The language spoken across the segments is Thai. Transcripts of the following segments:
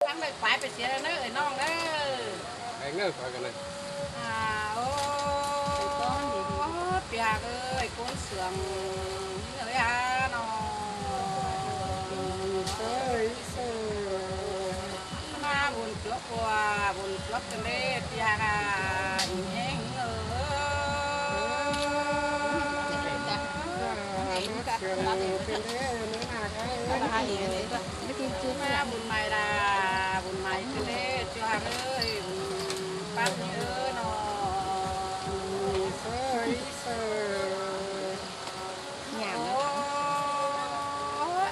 ทั้งได้ไปเสียแล้วเด้อน้องเด้อไปเงือกไปกันเลยโอ้เปียกเอ้ยก้นเสืองเอ้ยน้องเฮ้ยมาบุญจบกว่าบุญจบกันเด้เปียกอีแห้งมาบุญใหม่ดาบุญใหม่กันเด้เจ้าเอ้ยป้าเอ้ยน้อง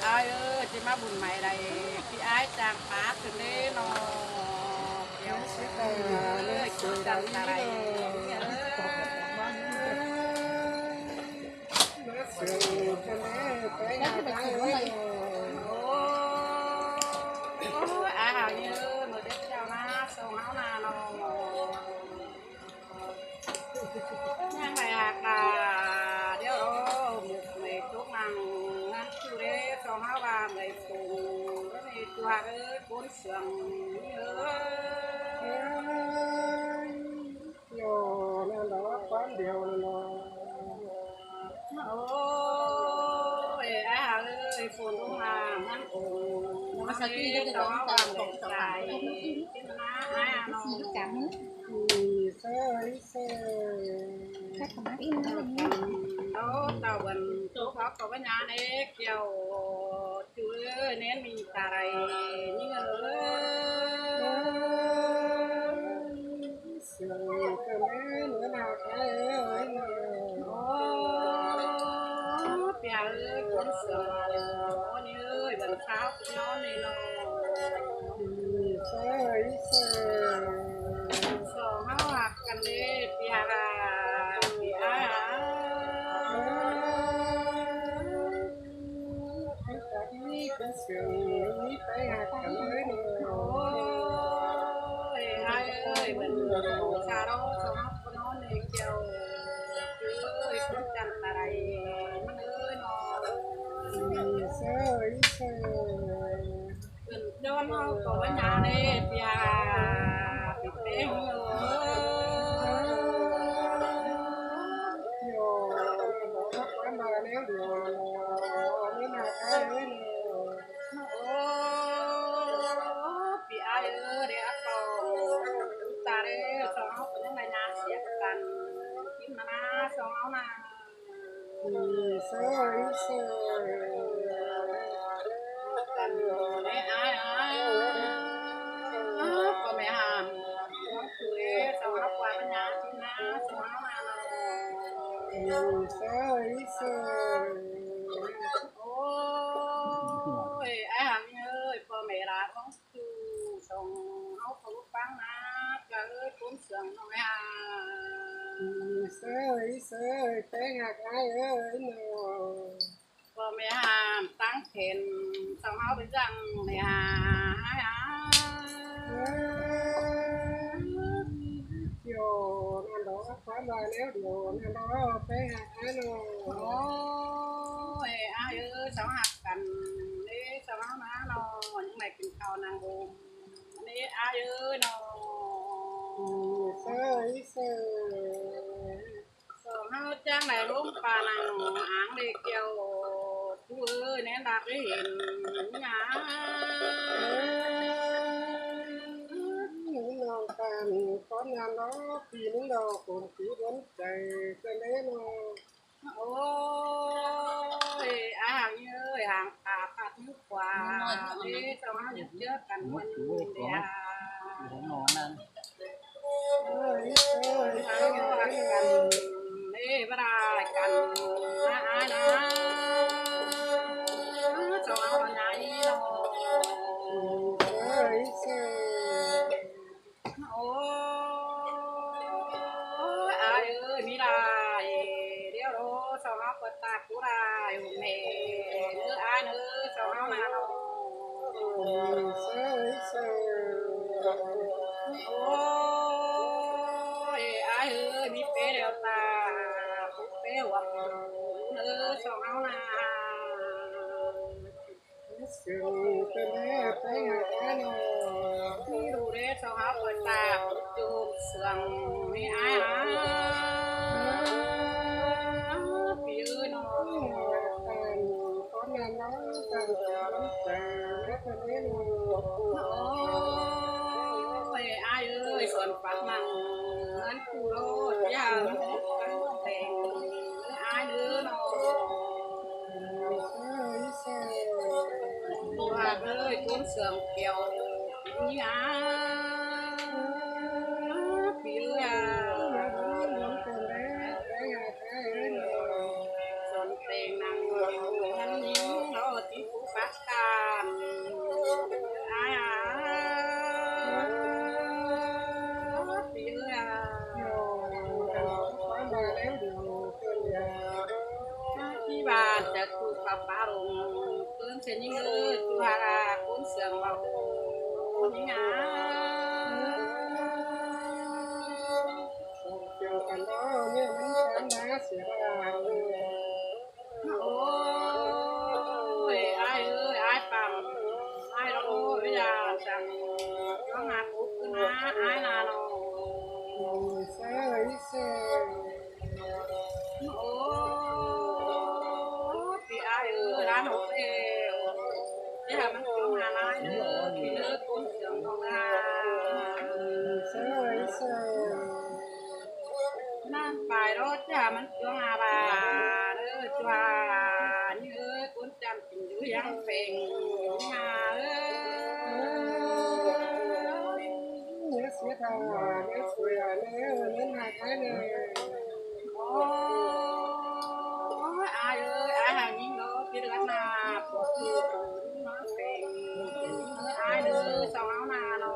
อ้ายเอ้ยจะมาบุญใหม่ใดพี่อ้ายจางปาขึ้นเด้น้องเดี๋ยวสิเอ้ยกินดังอะไรอาหารเยอะมื้อเด็กเจ้านะส่งเฮานาน้องยังไงหากเดี๋ยวหมุกในทุกนังนะคือเด้ส่งเฮาว่าในปูแล้วในตัวเอ้ยก้นเสืองโยนั่นดอกความเดียวนั่นเนาะโอ้ยอาหารเอ้ยฝนลงมามันโอ้มาสักทีก็จะต้องตามของใจเป็นน้าน้องจังเซ่ถ้าทำอีกแล้วตาวันโตเขาก็ว่าญาเน็กเกี่ยวจุ้ยเน้นมีตาไรนี่เอ้เสือกันแม่เหนือหนักเอ้ยโอ้เปียเอ้ยคนเสือโอ้นี่เอ้ยบันเช้าคุณนอนนี่เนาะเซ่สองเฮาหักกันเด้เปียเปียนี่เป็นเสือนี่ไปหักกันเลยเนาะโอ้ยอ้ายเอ้ยเหมือนชาโร่สองเฮาก็นอนนี่เกี่ยวเอ้ยคนจันทร์อะไรมันเอ้ยเนาะเซ่เป็นย้อนเฮาก็ว่าญาเด้เปียปิดเป้งเอ้ยโยนั่นดอกความมาแล้วเดี๋ยวนี่หนักเอ้ยโอ้ปีอ้ายเอ้ยเดี๋ยวก็ตาเด้สองเฮาเป็นไม่น่าเสียกันกินมานะสองเฮานะเซ่กันในอ้ายก็ไม่ห้ามน้องคือสองเฮาว่าปัญญาที่นะสองเฮานะเซ่โอ้ยไอ้หังเอ้ยพ่อแม่รักน้องคือส่งเฮาเขาฟังนะก็เอ้ยคุ้นเสียงน้องไอ้ห่าเซ่แป้งหักไอ้เอ้ยเนาะพ่อแม่ห้ามตั้งเข็นสองเฮาไปจังไม่ห่าโยนั่นดอกความมาแล้วเดี๋ยวนั่นดอกแป้งหักไอ้เนาะโอ้ยอ้ายเอ้ยสองหักกันนี่สองเฮานะน้องยังไม่กินข้าวนางโฮมอันนี้อ้ายเอ้ยน้องเซ่สองเฮาจังได้ร่มปานางอ่างเด็กเกี่ยวผู้เอ้ยแน่ดักได้เห็นหยังน้องกันของานน้องปีนึงดอกคนสีร้อนใจกันเลยเนาะโอ้ยอาหารเอ้ยห่างตาปัดมือขวานี่สองเฮาหยุดเจอกันวันเดียวของน้องนั่นทางเฮารักกันนี่บ่ได้กันนะอ้ายนะสองเฮาใหญ่เนาะโอ้ยอ้ายเอ้ยมีได้เดี๋ยวสองเฮาเปิดตากูได้แม่เด้ออ้ายเด้อสองเฮานะเนาะโอ้ยอ้ายเอ้ยมีเป้เดียวตาปุ๊บเป้หวังเด้อสองเฮานะเสือเป็นแม่ไปหาแม่เนาะ sườn mi ai á vì ơi nó có nên nói càng nó còn thế ôi ai ơi sườn phát măng anh cu lô giờ thèn ai nữa nó hoa ơi cuốn sườn kèo như á vì ơi sườn tiền năng anh những nó chỉ phụ phát can ai vì ơi khi bàจะถูกปะปะลงเกินเส้นยิ่งเลยตัวcuốn sườn vào những á chiều cảnh đó như bánh sáng đá xỉa ra ôi ai ơi ai bằng ai đâu bây giờ rằng có ngà cút cứ ná ai là nó xe lấy xe vì ai ơi đã nộp đều thế làมันcó ngà nói nữa thì nữa cuốn sườn không ra xe lấy xeนั่นไปรถจ้ามันจ้องอาบาเด้อจ้านี่เอ้ยคนจำกินอยู่ยังเป็นงาเอ้ย nhớ xỉa thằng nhớ xỉa nhớ hai cái này โอ้ยอายเอ้ยอายหางยิงโดนที่เดือนนาปวดคือน้องเป็นอายเด้อสองเอานาเนาะ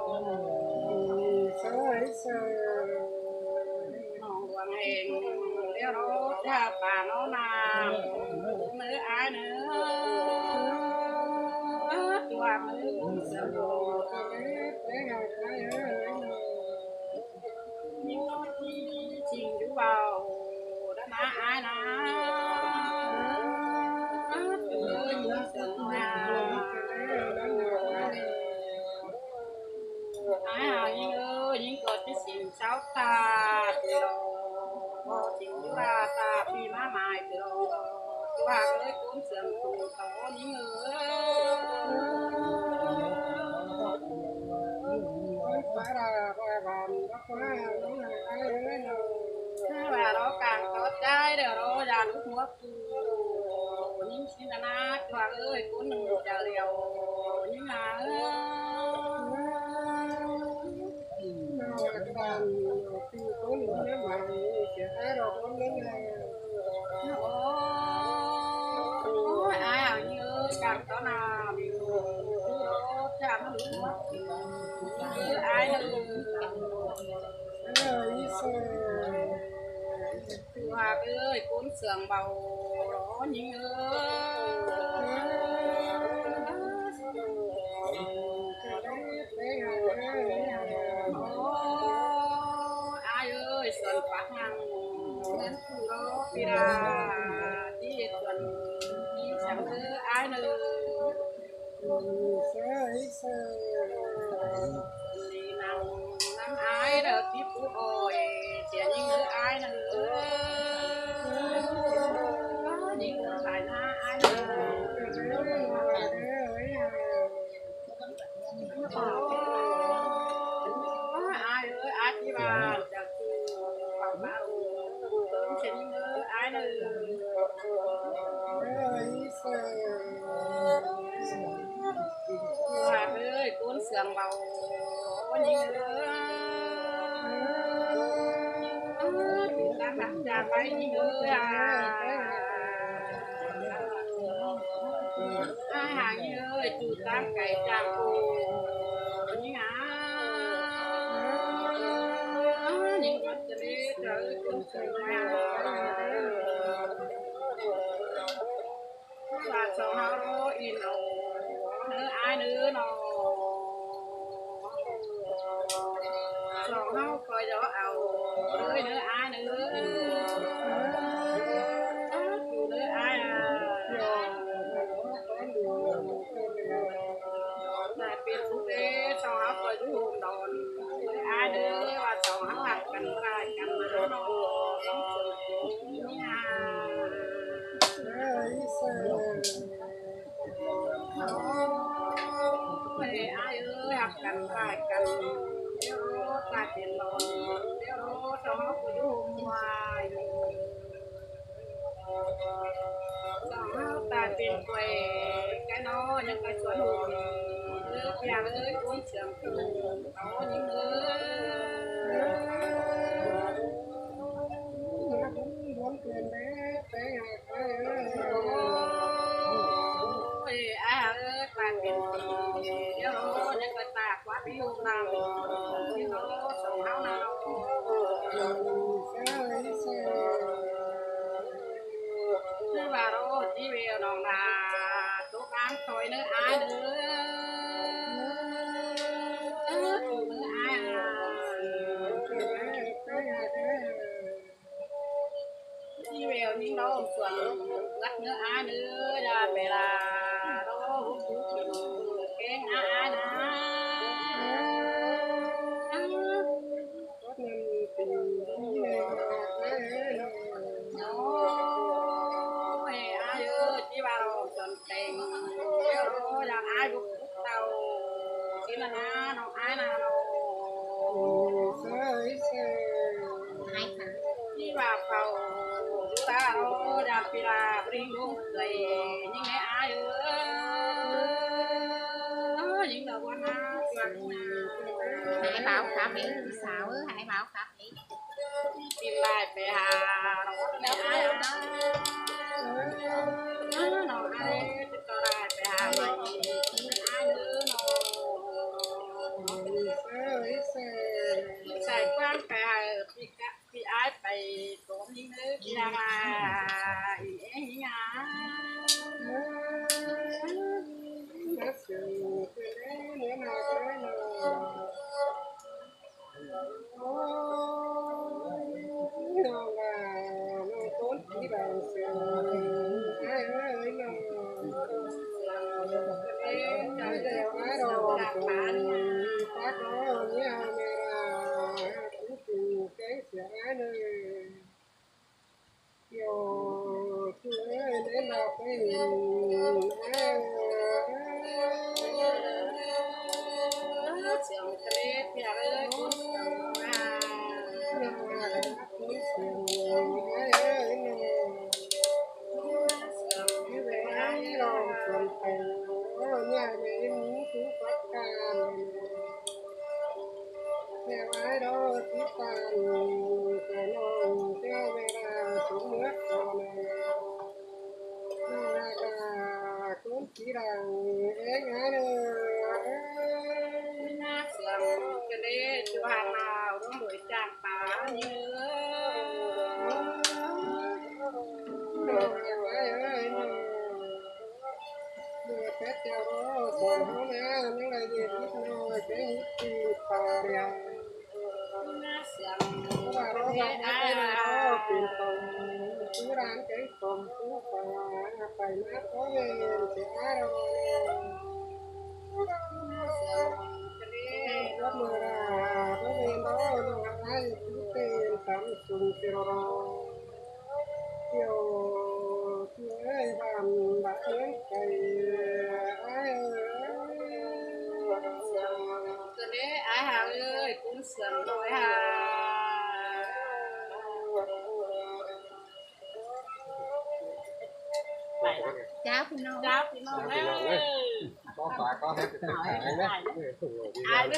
xe lấy xe น้องดวงเองเดี๋ยวรถจ้าป่าน้องนาเนื้ออายเนื้อตัวมือเสือโด lấy hai cái lấy nhưng nó chỉ chìm chú vào đã má ai nà ơi những sừng mà ai hà nhưng ơi những cột cái xìm sáu ta từ đầu chìm chú ba ta phi má mài từ đầu chú ba ơi cuốn sừng tù tổ những người phải là bàn đó quá đúng là ai đấy và đó càng có trái đều đó ra nước múa những xin là na hoàng ơi cuốn đừng chờ liều nhưng mà nào là cái bàn khi có những cái mà sẽ thấy rồi có những cái ôi ai à như càng có nào đó chả nó đúng mất ai hoa ơi cuốn sườn bầu đó những ai ơi sườn phát năng nên khu đó đi ra đi tuần đi chẳng nữa ai nữa đi nào năm ai được tiếp phụ hồi chỉ những người ai nữa những người phải na ai nữa ai ơi ai đi vàoจากฝั่งบ้านchỉ những người ai nữa Hoàng ơi cuốn sườn bầu những người đang đặt ra váy những người ai hàng như ơi chú tam cày trà cô những những con sẽ đi trở cuốn sườn là sao nó in nữa ai nữa nó sao nó coi gió ảo ơi nữa ai nữa nữa ai à là tiền phúc đế sao nó coi chú hồn đòn ai nữa và sao nó là ยหักกันพายกันเดี๋ยวตาเป็นลมเดี๋ยวสมองกูยุ่งวายสองตาเป็นกล้วยแกน้อยังไงสวนหูเลือกอย่างเลยอุ้ยเสียงตูเอาอย่างเลย muốn tiền bé bé hạt ơi à ơi tạc tiền nhớ nhưng mà tạc quá bị hung nào nhưng nó sống hao nào cứ vào đó chỉ về nó là tốt ăn thôi nữa ai nữa nữa ai đi về những đó xuân gắt nữa ai nữa ra về là đó cái ai nữa ôi ai ơi chỉ vào xuân tình đó là ai cũng tàu chỉ là nó ai nào đi vào cầu chúng ta nó đạp đi là đi luôn cười những cái ai những lời quan hãy bảo khám đi sao hãy bảo khám đi tìm lại về hà nó có ai nó ai cho lại về hà mày ai nữa nó xài quan về hàพี่ไอ้ไปตรงนี้นึกยังไงเอ๊ะยังไงtheo ai đó tí tàn cái non theo về là xuống nước rồi nó là cả cũng chỉ là ế ngái nữa cái đấy chú hàng nào đó buổi chạm phá như Tết theo đó còn nó nè những cái gì ít nó cái hít thì phà đèo và đó gặp cái này đó tìm tòm cứ đang cái tòm cứ phải mát có về sẽ đâu lớp mưa là có về đó nó ai cứ tên Samsung kiểu ơi làm bạc lớn cày ai cái đấy ai hà ơi cũng sườn rồi hà cháu thì nó đấy có phải có hết cái ai